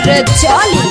रजौली।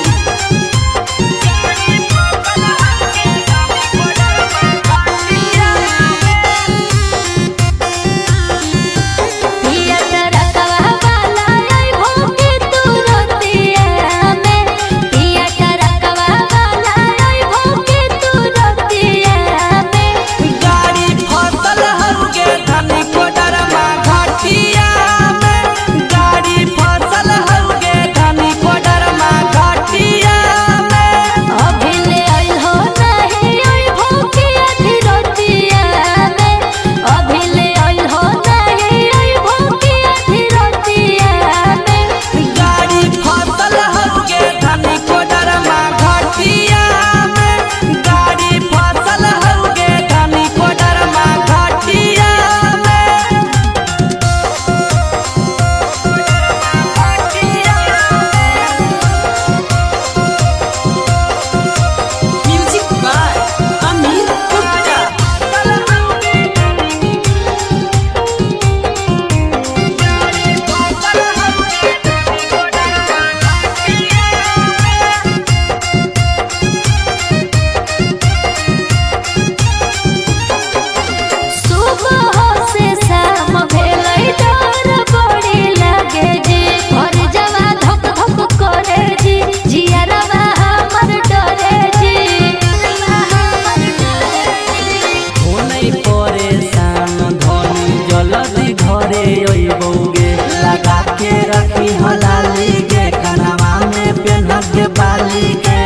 लगा के रखी हलाली के कनवा में पेन्हत के बाली के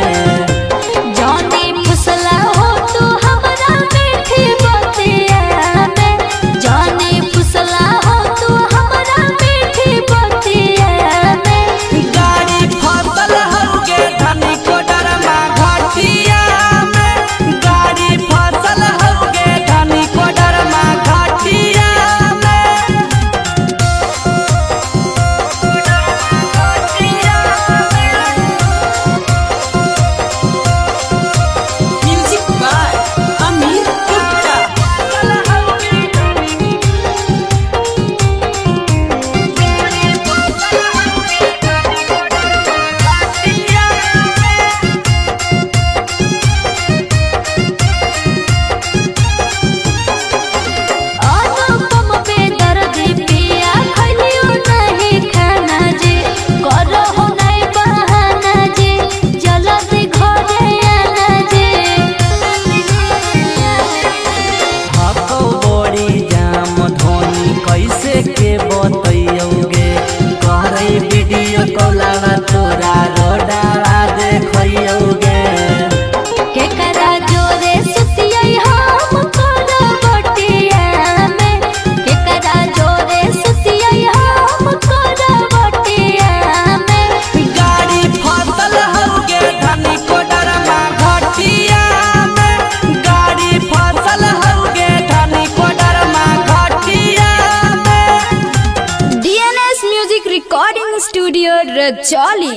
जानी फुसला हो तू हमरा मीठी बतिया में। जानी फुसला हो तू हमरा मीठी बतिया में। गाड़ी फसल हउगे धनी कोडरमा घाटिया में। गाड़ी फसल हउगे धनी कोडरमा घाटिया के बतैयोगे कहरे वीडियो कॉलवा तोरा रोडवा देखैयोगे केकरा जोरे सुतियै हम तोरा बटिया में। केकरा जोरे सुतियै हम तोरा बटिया में। गाड़ी फसल हउगे धनी कोडरमा घाटिया में। गाड़ी फसल हउगे धनी कोडरमा घाटिया DNS music recording studio Rajauli.